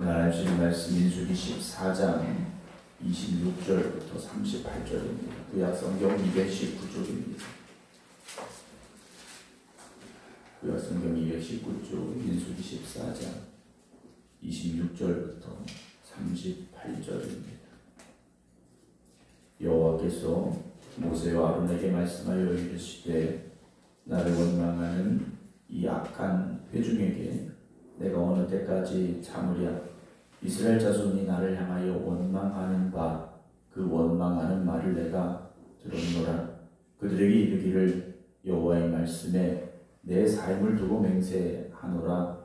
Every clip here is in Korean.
하나님 주신 말씀 민수기 14장 26절부터 38절입니다. 구약성경 219쪽입니다. 구약성경 219쪽 민수기 14장 26절부터 38절입니다. 여호와께서 모세와 아론에게 말씀하여 이르시되 나를 원망하는 이 악한 회중에게 내가 어느 때까지 참으랴. 이스라엘 자손이 나를 향하여 원망하는 바 그 원망하는 말을 내가 들었노라. 그들에게 이르기를 여호와의 말씀에 내 삶을 두고 맹세하노라.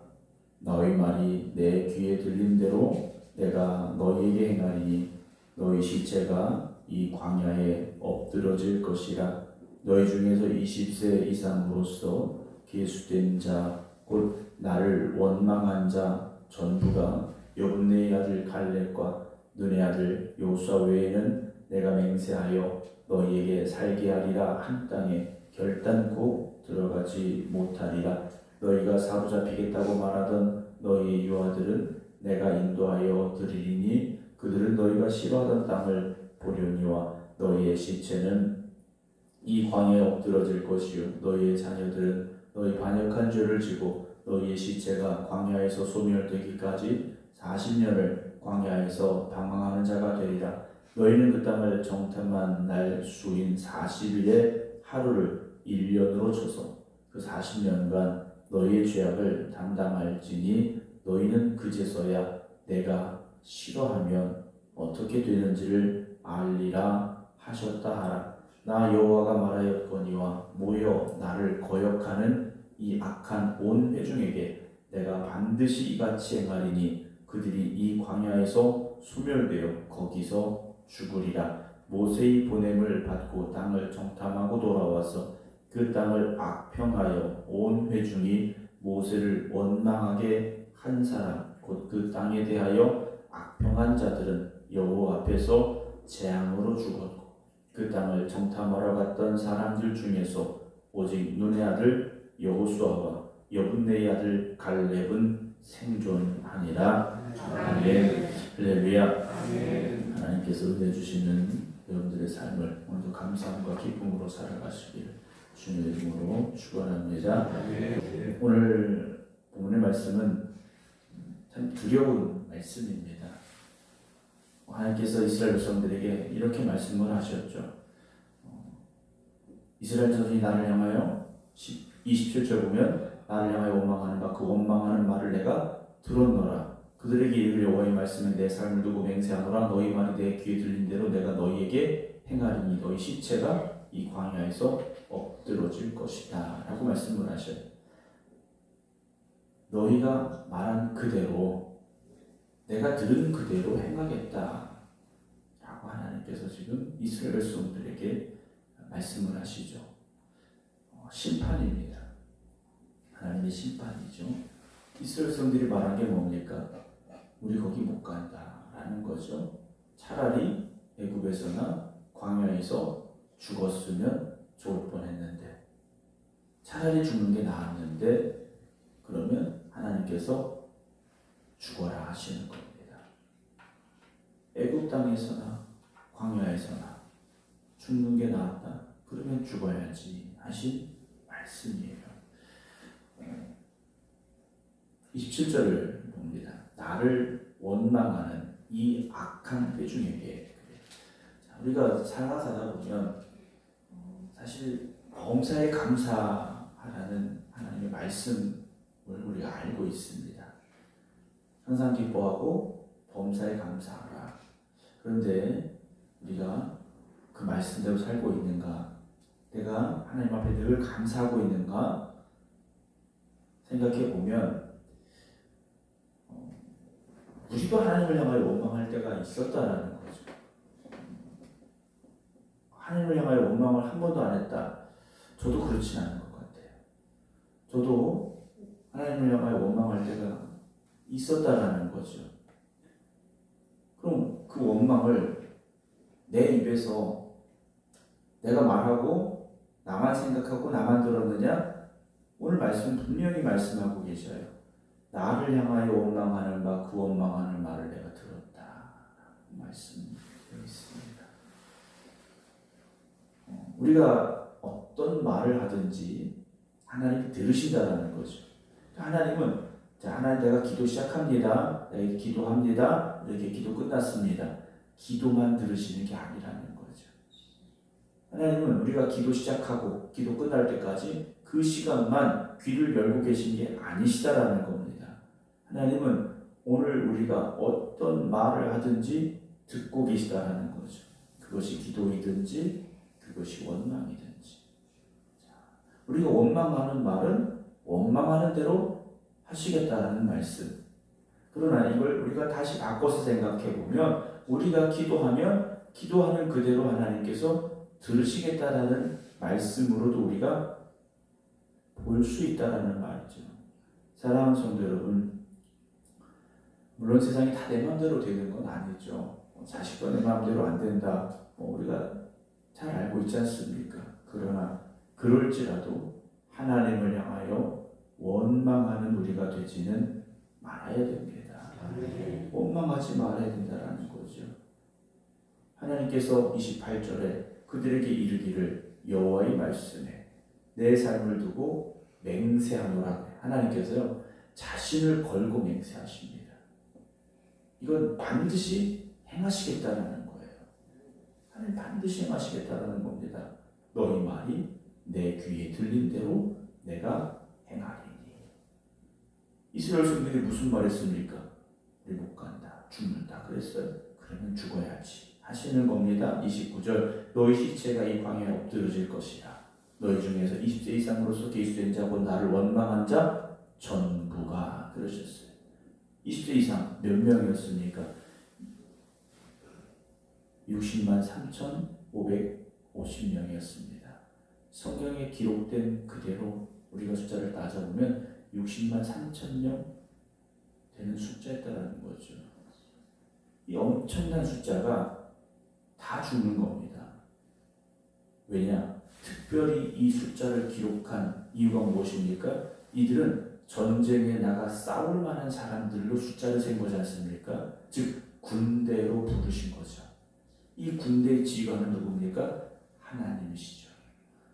너희 말이 내 귀에 들린 대로 내가 너희에게 행하리니 너희 시체가 이 광야에 엎드러질 것이라. 너희 중에서 20세 이상으로서 계수된 자 곧 나를 원망한 자 전부가 여분네의 아들 갈렙과 눈의 아들 여호수아 외에는 내가 맹세하여 너희에게 살게 하리라 한 땅에 결단코 들어가지 못하리라. 너희가 사로잡히겠다고 말하던 너희의 유아들은 내가 인도하여 드리리니 그들은 너희가 싫어하던 땅을 보려니와 너희의 시체는 이 광야에 엎드러질 것이요 너희의 자녀들은 너희 반역한 죄를 지고 너희의 시체가 광야에서 소멸되기까지 40년을 광야에서 방황하는 자가 되리라. 너희는 그 땅을 정탐한 날 수인 40일의 하루를 1년으로 쳐서 그 40년간 너희의 죄악을 담당할지니 너희는 그제서야 내가 싫어하면 어떻게 되는지를 알리라 하셨다 하라. 나 여호와가 말하였거니와 모여 나를 거역하는 이 악한 온 회중에게 내가 반드시 이같이 행하리니 그들이 이 광야에서 소멸되어 거기서 죽으리라. 모세의 보냄을 받고 땅을 정탐하고 돌아와서 그 땅을 악평하여 온 회중이 모세를 원망하게 한 사람 곧 그 땅에 대하여 악평한 자들은 여호와 앞에서 재앙으로 죽었고 그 땅을 정탐하러 갔던 사람들 중에서 오직 눈의 아들 여호수아와 여분네의 아들 갈렙은 생존하니라. 아멘. 할렐루야. 하나님께서 은혜 주시는 여러분들의 삶을 오늘도 감사함과 기쁨으로 살아가시기를 주님의 이름으로 축원합니다. 오늘 본문의 말씀은 참 두려운 말씀입니다. 하나님께서 이스라엘 백성들에게 이렇게 말씀을 하셨죠. 이스라엘 자손이 나를 향하여 27절 보면 나를 향하여 원망하는 바 그 원망하는 말을 내가 들었노라. 그들에게 이르기를 여호와의 말씀에 내 삶을 두고 맹세하노라. 너희 말이 내 귀에 들린 대로 내가 너희에게 행하리니 너희 시체가 이 광야에서 엎드러질 것이다 라고 말씀을 하셔요. 너희가 말한 그대로 내가 들은 그대로 행하겠다 라고 하나님께서 지금 이스라엘 백성들에게 말씀을 하시죠. 심판입니다. 하나님의 심판이죠. 이스라엘 백성들이 말한 게 뭡니까? 우리 거기 못 간다 라는 거죠. 차라리 애굽에서나 광야에서 죽었으면 좋을 뻔했는데 차라리 죽는 게 나았는데 그러면 하나님께서 죽어라 하시는 겁니다. 애굽 땅에서나 광야에서나 죽는 게 나았다. 그러면 죽어야지 하신 말씀이에요. 27절을 봅니다. 나를 원망하는 이 악한 회중에게. 우리가 살아가다 보면 사실 범사에 감사하라는 하나님의 말씀을 우리가 알고 있습니다. 항상 기뻐하고 범사에 감사하라. 그런데 우리가 그 말씀대로 살고 있는가? 내가 하나님 앞에 늘 감사하고 있는가? 생각해 보면 우리도 하나님을 향하여 원망할 때가 있었다라는 거죠. 하나님을 향하여 원망을 한 번도 안 했다. 저도 그렇진 않은 것 같아요. 저도 하나님을 향하여 원망할 때가 있었다라는 거죠. 그럼 그 원망을 내 입에서 내가 말하고 나만 생각하고 나만 들었느냐? 오늘 말씀 분명히 말씀하고 계셔요. 나를 향하여 원망하는 바 그 원망하는 우리가 어떤 말을 하든지 하나님이 들으신다라는 거죠. 하나님은 자, 하나님 내가 기도 시작합니다. 내가 기도합니다. 이렇게 기도 끝났습니다. 기도만 들으시는 게 아니라는 거죠. 하나님은 우리가 기도 시작하고 기도 끝날 때까지 그 시간만 귀를 열고 계신 게 아니시다라는 겁니다. 하나님은 오늘 우리가 어떤 말을 하든지 듣고 계시다라는 거죠. 그것이 기도이든지 그것이 원망이든지. 우리가 원망하는 말은 원망하는 대로 하시겠다라는 말씀. 그러나 이걸 우리가 다시 바꿔서 생각해 보면 우리가 기도하면 기도하는 그대로 하나님께서 들으시겠다라는 말씀으로도 우리가 볼 수 있다라는 말이죠. 사랑하는 성도 여러분, 물론 세상이 다 내 마음대로 되는 건 아니죠. 자식도 내 마음대로 안 된다. 우리가 잘 알고 있지 않습니까? 그러나 그럴지라도 하나님을 향하여 원망하는 우리가 되지는 말아야 됩니다. 원망하지 말아야 된다는 거죠. 하나님께서 28절에 그들에게 이르기를 여호와의 말씀에 내 삶을 두고 맹세하노라. 하나님께서요 자신을 걸고 맹세하십니다. 이건 반드시 행하시겠다는 거예요. 하나님 반드시 행하시겠다는 겁니다. 너희 말이 내 귀에 들린 대로 내가 행하리니. 이스라엘 성들이 무슨 말했습니까? 우리 못 간다, 죽는다 그랬어요. 그러면 죽어야지 하시는 겁니다. 29절 너희 시체가 이 광야에 엎드러질 것이라. 너희 중에서 20세 이상으로서 계수된 자고 나를 원망한 자 전부가 그러셨어요. 20세 이상 몇 명이었습니까? 60만 3,550명이었습니다. 성경에 기록된 그대로 우리가 숫자를 따져보면 60만 3천명 되는 숫자였다는 거죠. 이 엄청난 숫자가 다 죽는 겁니다. 왜냐? 특별히 이 숫자를 기록한 이유가 무엇입니까? 이들은 전쟁에 나가 싸울 만한 사람들로 숫자를 센 거지 않습니까? 즉 군대로 부르신 거죠. 이 군대의 지휘관은 누굽니까? 하나님이시죠.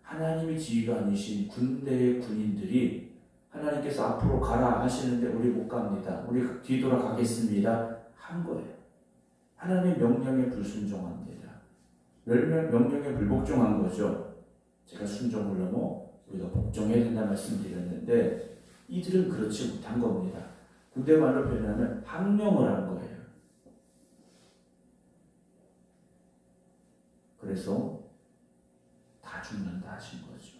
하나님이 지휘관이신 군대의 군인들이 하나님께서 앞으로 가라 하시는데 우리 못 갑니다. 우리 뒤돌아가겠습니다. 한 거예요. 하나님의 명령에 불순종합니다. 명령에 불복종한 거죠. 제가 순종을 넘어 우리가 복종해야 된다 말씀드렸는데 이들은 그렇지 못한 겁니다. 군대 말로 표현하면 항명을 한 거예요. 그래서 다 죽는다 하신 거죠.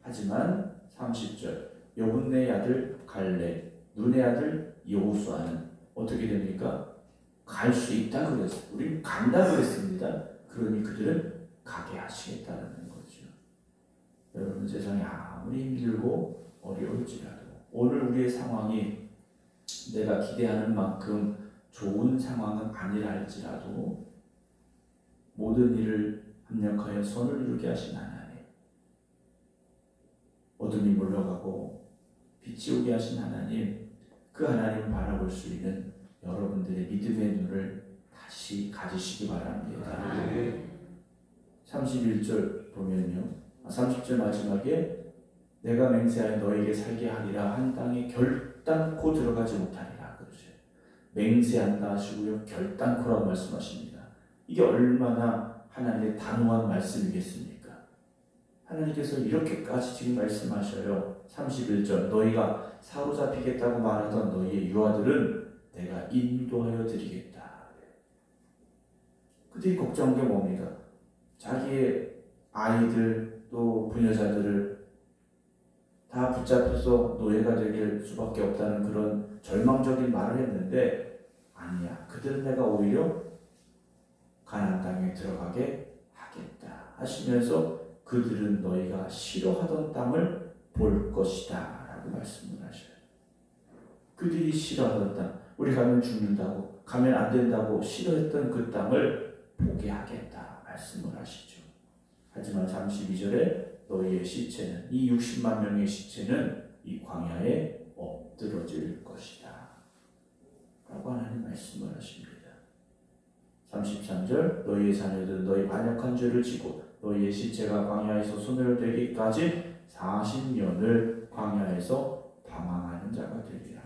하지만 30절 여분네의 아들 갈렙, 눈의 아들 여호수아는 어떻게 됩니까? 갈 수 있다 그랬어요. 우리는 간다 그랬습니다. 그러니 그들은 가게 하시겠다는 거죠. 여러분 세상이 아무리 힘들고 어려울지라도 오늘 우리의 상황이 내가 기대하는 만큼 좋은 상황은 아니라 할지라도 모든 일을 합력하여 선을 이루게 하신 하나님, 어둠이 물러가고 빛이 오게 하신 하나님, 그 하나님을 바라볼 수 있는 여러분들의 믿음의 눈을 다시 가지시기 바랍니다. 31절 보면요, 30절 마지막에 내가 맹세하여 너에게 살게 하리라 한 땅에 결단코 들어가지 못하리라 그러죠. 맹세한다 하시고요, 결단코라고 말씀하십니다. 이게 얼마나 하나님의 단호한 말씀이겠습니까? 하나님께서 이렇게까지 지금 말씀하셔요. 31절 너희가 사로잡히겠다고 말하던 너희의 유아들은 내가 인도하여 드리겠다. 그들이 걱정한 게 뭡니까? 자기의 아이들 또 부녀자들을 다 붙잡혀서 노예가 될 수밖에 없다는 그런 절망적인 말을 했는데 아니야. 그들은 내가 오히려 가나안 땅에 들어가게 하겠다 하시면서 그들은 너희가 싫어하던 땅을 볼 것이다 라고 말씀을 하셔요. 그들이 싫어하던 땅, 우리 가면 죽는다고 가면 안 된다고 싫어했던 그 땅을 보게 하겠다 말씀을 하시죠. 하지만 32절에 너희의 시체는, 이 60만 명의 시체는 이 광야에 엎드러질 것이다 라고 하나님 말씀을 하십니다. 33절 너희의 자녀들은 너희 반역한 죄를 지고 너희의 시체가 광야에서 소멸되기까지 40년을 광야에서 방황하는 자가 되리라.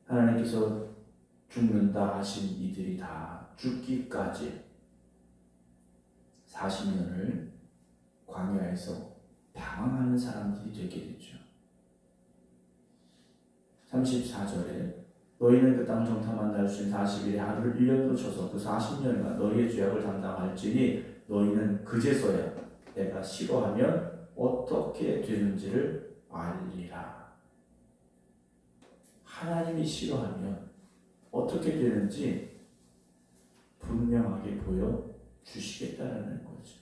하나님께서 죽는다 하신 이들이 다 죽기까지 40년을 광야에서 방황하는 사람들이 되게 되죠. 34절에 너희는 그 땅 정탐한 날 쉰 40일에 하루를 1년으로 쳐서 그 40년간 너희의 죄악을 담당할지니 너희는 그제서야 내가 싫어하면 어떻게 되는지를 알리라. 하나님이 싫어하면 어떻게 되는지 분명하게 보여주시겠다라는 거죠.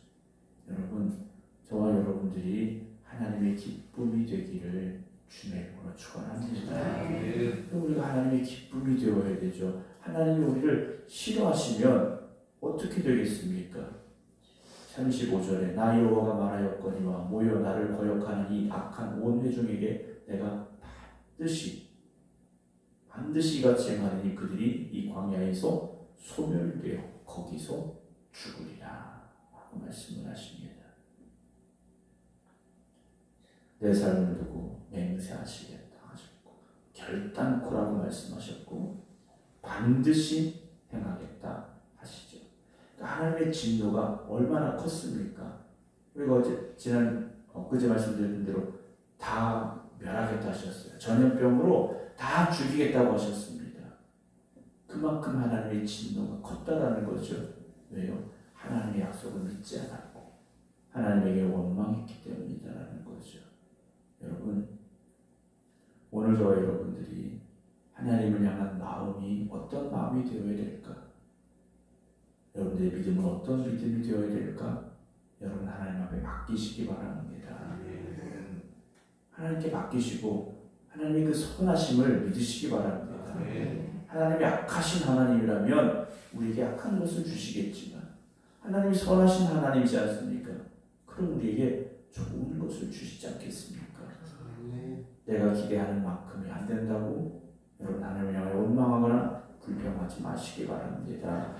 여러분, 저와 여러분들이 하나님의 기쁨이 되기를 주님의 이름으로 축원합니다. 우리가 하나님의 기쁨이 되어야 되죠. 하나님이 우리를 싫어하시면 어떻게 되겠습니까? 35절에 나 여호와가 말하였거니와 모여 나를 거역하는 이 악한 온 회중에게 내가 반드시 같이 행하리니 그들이 이 광야에서 소멸되어 거기서 죽으리라 하고 말씀을 하십니다. 내 삶을 두고 맹세하시겠다 하셨고 결단코라고 말씀하셨고 반드시 행하겠다 하시죠. 그러니까 하나님의 진노가 얼마나 컸습니까? 우리가 그제 말씀드렸던 대로 다 멸하겠다 하셨어요. 전염병으로 다 죽이겠다고 하셨습니다. 그만큼 하나님의 진노가 컸다라는 거죠. 왜요? 하나님의 약속을 믿지 않았고 하나님에게 원망했기 때문이다라는 거죠. 여러분, 오늘 저와 여러분들이 하나님을 향한 마음이 어떤 마음이 되어야 될까? 여러분들의 믿음은 어떤 믿음이 되어야 될까? 여러분 하나님 앞에 맡기시기 바랍니다. 하나님께 맡기시고 하나님의 그 선하심을 믿으시기 바랍니다. 하나님이 악하신 하나님이라면 우리에게 악한 것을 주시겠지만 하나님이 선하신 하나님이지 않습니까? 그럼 우리에게 좋은 것을 주시지 않겠습니까? 내가 기대하는 만큼이 안 된다고 여러분 하나님을 향해 원망하거나 불평하지 마시기 바랍니다.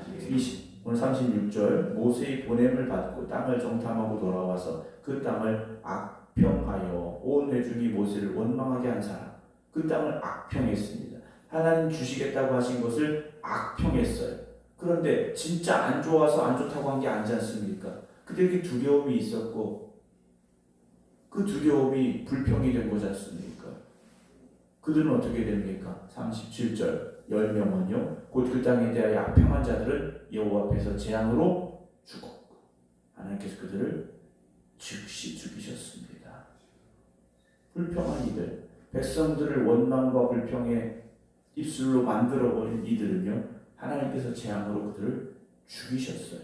오늘 36절 모세의 보냄을 받고 땅을 정탐하고 돌아와서 그 땅을 악평하여 온 회중이 모세를 원망하게 한 사람, 그 땅을 악평했습니다. 하나님 주시겠다고 하신 것을 악평했어요. 그런데 진짜 안 좋아서 안 좋다고 한 게 아니지 않습니까? 그들에게 두려움이 있었고 그 두려움이 불평이 된 거지 않습니까? 그들은 어떻게 됩니까? 37절 10명은요 곧 그 땅에 대하여 악평한 자들은 여호와 앞에서 재앙으로 죽었고 하나님께서 그들을 즉시 죽이셨습니다. 불평한 이들, 백성들을 원망과 불평의 입술로 만들어버린 이들은요 하나님께서 재앙으로 그들을 죽이셨어요.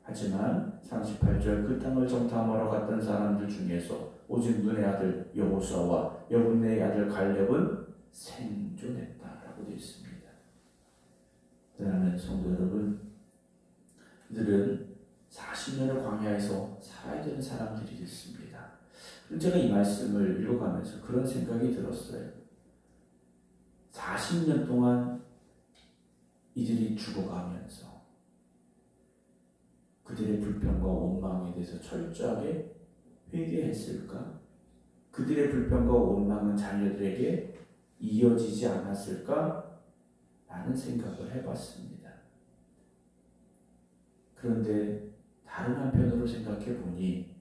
하지만 38절 그 땅을 정탐하러 갔던 사람들 중에서 오직 눈의 아들 여호수아와 여분네의 아들 갈렙은 생존했다라고 되어 있습니다. 사랑하는 성도 여러분, 이들은 40년을 광야에서 살아야 되는 사람들이 됐습니다. 제가 이 말씀을 읽어가면서 그런 생각이 들었어요. 40년 동안 이들이 죽어가면서 그들의 불평과 원망에 대해서 철저하게 회개했을까? 그들의 불평과 원망은 자녀들에게 이어지지 않았을까? 라는 생각을 해봤습니다. 그런데 다른 한편으로 생각해 보니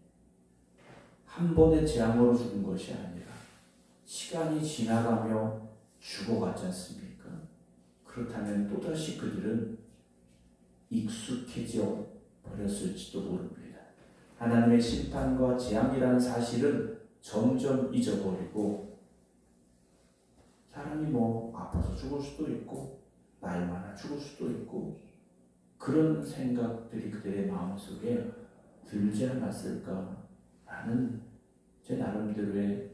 한 번의 재앙으로 죽은 것이 아니라 시간이 지나가며 죽어갔지 않습니까? 그렇다면 또다시 그들은 익숙해져 버렸을지도 모릅니다. 하나님의 심판과 재앙이라는 사실은 점점 잊어버리고 사람이 아파서 죽을 수도 있고 나이 많아 죽을 수도 있고 그런 생각들이 그들의 마음속에 들지 않았을까라는 제 나름대로의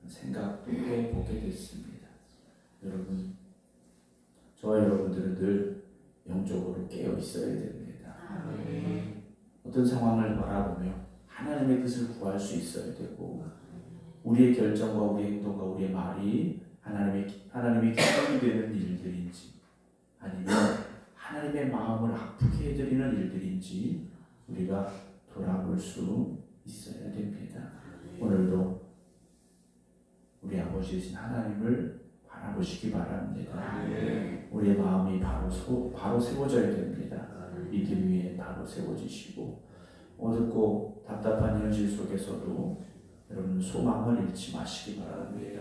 생각도 해보게 됐습니다. 여러분, 저와 여러분들은 늘 영적으로 깨어 있어야 됩니다. 어떤 상황을 바라보며 하나님의 뜻을 구할 수 있어야 되고 우리의 결정과 우리의 행동과 우리의 말이 하나님의 기쁨이 되는 일들인지 아니면 하나님의 마음을 아프게 해드리는 일들인지 우리가 돌아볼 수 있어야 됩니다. 오늘도 우리 아버지이신 하나님을 바라보시기 바랍니다. 우리의 마음이 바로 세워져야 됩니다. 믿음 위에 바로 세워지시고 어둡고 답답한 현실 속에서도 여러분 소망을 잃지 마시기 바랍니다.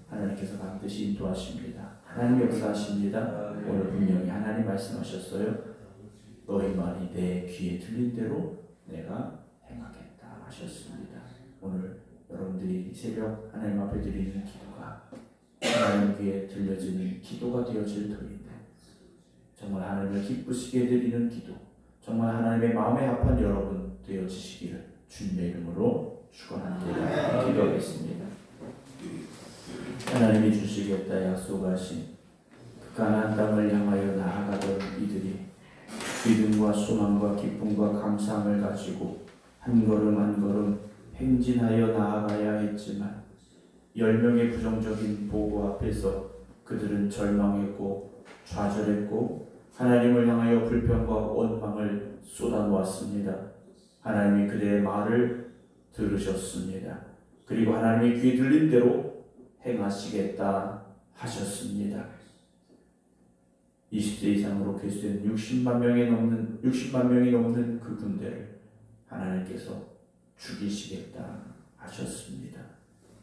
하나님께서 반드시 인도하십니다. 하나님 역사하십니다. 오늘 분명히 하나님 말씀하셨어요. 너희 말이 내 귀에 들린 대로 내가 행하겠다 하셨습니다. 오늘 여러분들이 새벽 하나님 앞에 드리는 기도가 하나님 귀에 들려지는 기도가 되어질 터인데 정말 하나님을 기쁘시게 드리는 기도, 정말 하나님의 마음에 합한 여러분 되어지시기를 주님의 이름으로 축원합니다. 기도하겠습니다. 하나님이 주시겠다 약속하신 그 가나안 땅을 향하여 나아가던 이들이 믿음과 소망과 기쁨과 감사함을 가지고 한 걸음 한 걸음 행진하여 나아가야 했지만 10명의 부정적인 보고 앞에서 그들은 절망했고 좌절했고 하나님을 향하여 불평과 원망을 쏟아놓았습니다. 하나님이 그들의 말을 들으셨습니다. 그리고 하나님의 귀에 들린 대로 행하시겠다 하셨습니다. 20세 이상으로 개수된 60만 명이 넘는 그 군대를 하나님께서 죽이시겠다 하셨습니다.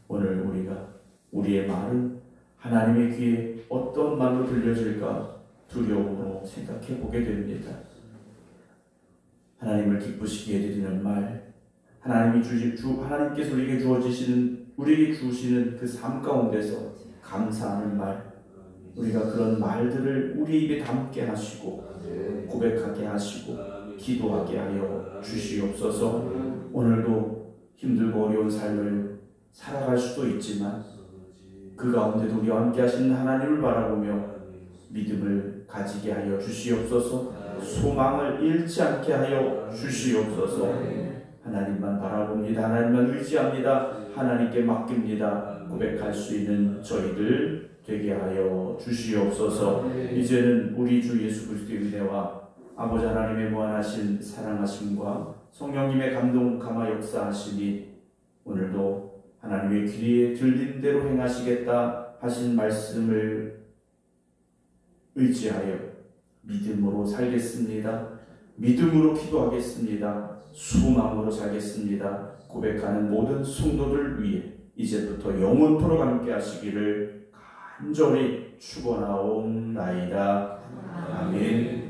오늘 우리의 말은 하나님의 귀에 어떤 말로 들려질까 두려움으로 생각해 보게 됩니다. 하나님을 기쁘시게 해드리는 말, 하나님께서 우리에게 주시는 그 삶 가운데서 감사하는 말, 우리가 그런 말들을 우리 입에 담게 하시고 고백하게 하시고 기도하게 하여 주시옵소서. 오늘도 힘들고 어려운 삶을 살아갈 수도 있지만 그 가운데도 우리와 함께 하시는 하나님을 바라보며 믿음을 가지게 하여 주시옵소서. 소망을 잃지 않게 하여 주시옵소서. 하나님만 바라봅니다. 하나님만 의지합니다. 하나님께 맡깁니다. 고백할 수 있는 저희들 되게 하여 주시옵소서. 이제는 우리 주 예수 그리스도의 은혜와 아버지 하나님의 무한하신 사랑하심과 성령님의 감동 감화 역사하시니 오늘도 하나님의 귀에 들린 대로 행하시겠다 하신 말씀을 의지하여 믿음으로 살겠습니다. 믿음으로 기도하겠습니다. 소망으로 살겠습니다. 고백하는 모든 성도들 위해 이제부터 영원토록 함께 하시기를 간절히 축원하옵나이다. 아멘.